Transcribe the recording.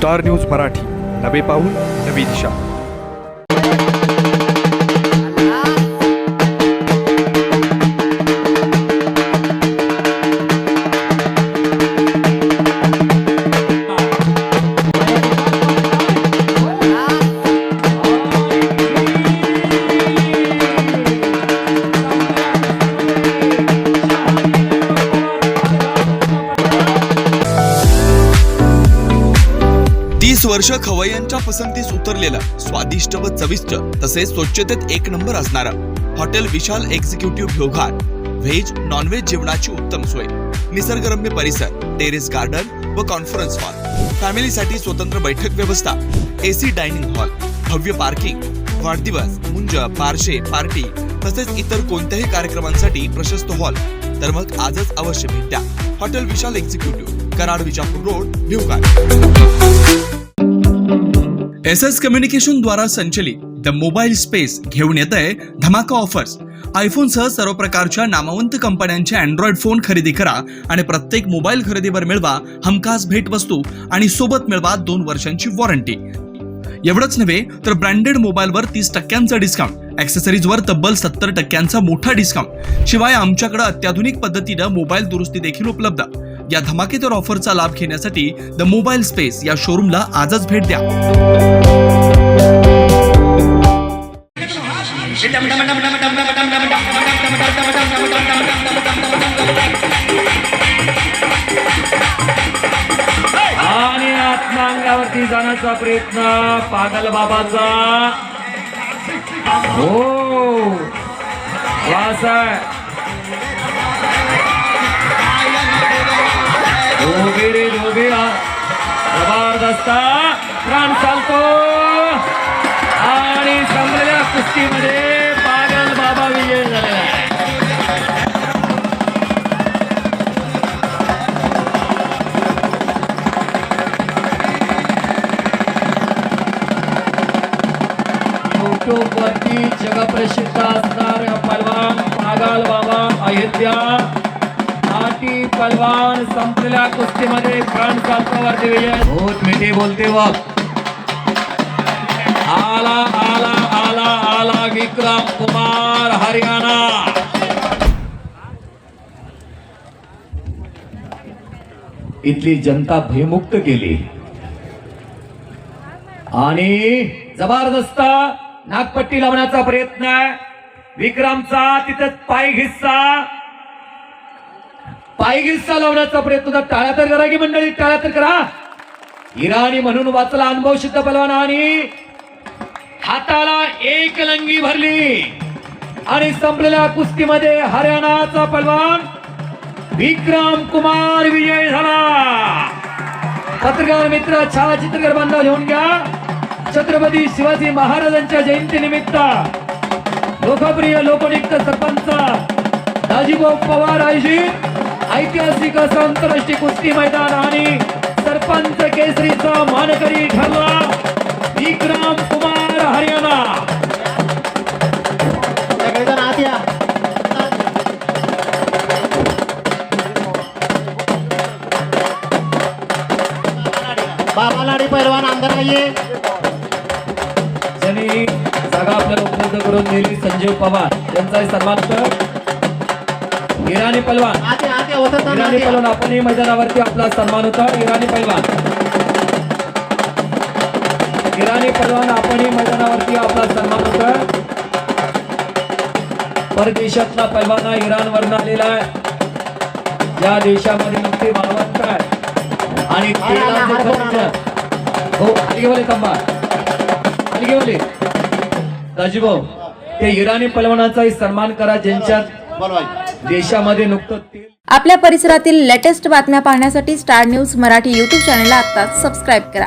Star news Marathi, नवे पाऊल नवी दिशा. वर्ष खवय्यांच्या पसंतीस उतरलेलं स्वादिष्ट व चविष्ट तसेच स्वच्छतेत एक नंबर असणारं hotel Vishal executive घोघाट. Veg non veg जेवणाची उत्तम सोय, निसर्गरम्य परिसर, टेरेस गार्डन व कॉन्फरन्स हॉल, फॅमिलीसाठी स्वतंत्र बैठक व्यवस्था, एसी डायनिंग हॉल, भव्य पार्किंग, वाढदिवस, मुंज, बारशे, पार्टी तसेच इतर कोणत्याही कार्यक्रमांसाठी प्रशस्त हॉल. तर मग आजच अवश्य भेट द्या hotel Vishal executive, Karad, Vijapur road, Ghoghat. SS communication द्वारा संचलित द मोबाईल स्पेस घेऊन येत आहे धमाका ऑफर्स. आयफोन सह सर्व प्रकारच्या नामवंत कंपन्यांचे अँड्रॉइड फोन खरेदी करा आणि प्रत्येक मोबाईल खरेदीवर मिळवा हमखास भेटवस्तू आणि सोबत मिळवा 2 वर्षांची वॉरंटी. एवढंच नव्हे तर ब्रँडेड मोबाईलवर 30% डिस्काउंट, ॲक्सेसरीजवर तब्बल 70% मोठा डिस्काउंट. शिवाय आमच्याकडे अत्याधुनिक पद्धतीनं मोबाईल दुरुस्ती देखील उपलब्ध. या धमाकेदार ऑफरचा लाभ घेण्यासाठी द मोबाईल स्पेस या शोरूमला आजच भेट द्या. आणि आत्मांगावरती जाण्याचा प्रयत्न पागल बाबाचा. हो वासा जबरदस्त प्राण चालतो आणि संपलेल्या कुस्तीमध्ये पागल बाबा विजय झालेला आहे. युट्यूबवरती जगप्रसिद्ध असणारे पहलवान पागल बाबा अयोध्या नाटी पहलवान संपलेल्या कुस्तीमध्ये प्राण चालतो विजय. बहुत मिठी बोलते वक्त आला आला आला आला विक्रम कुमार हरियाणा. इथली जनता भयमुक्त केली आणि जबरदस्त नागपट्टी लावण्याचा प्रयत्न आहे विक्रमचा. तिथं पाय घिस्सा लावण्याचा प्रयत्न होता. टाळ्या तर करा की मंडळी, टाळ्या तर करा. इराणी म्हणून वाचला अनुभव सिद्ध पहलवान आणि हाताला एक लंगी भरली आणि संपलेल्या कुस्तीमध्ये हरियाणाचा पहलवान विक्रम कुमार विजय झाला. पत्रकार मित्र, छायाचित्रकार बांधव लिहून घ्या. छत्रपती शिवाजी महाराजांच्या जयंती निमित्त लोकप्रिय लोकनियुक्त सरपंच दाजीभाऊ पवार आयोजित ऐतिहासिक असं आंतरराष्ट्रीय कुस्ती मैदान आणि सरपंच केसरीचा मानकरी ठरला विक्रम कुमार हरियाणा. बाबालाडी पहलवान अंदर आइए. ज्यांनी जागा आपल्याला उपलब्ध करून दिली संजीव पवार यांचा सन्मान कर. इराणी पहलवान आपणही मैदानावरती आपला सन्मान होता. इराणी पहलवान आपणही मैदानावरती आपला सन्मान होता. परदेशातला पहलवान इराणवरून आलेला आहे. ज्या देशामध्ये नुकते मालवंत आहे आणि हो अलीगेवाले थांबा अलीगेवाले दाजीभाऊ ते इराणी पहलवानाचाही सन्मान करा ज्यांच्यात देशामध्ये नुकतं तेल. आपल्या परिसरातील लेटेस्ट बातम्या पाहण्यासाठी स्टार न्यूज मराठी YouTube चॅनलला आत्ताच सबस्क्राईब करा.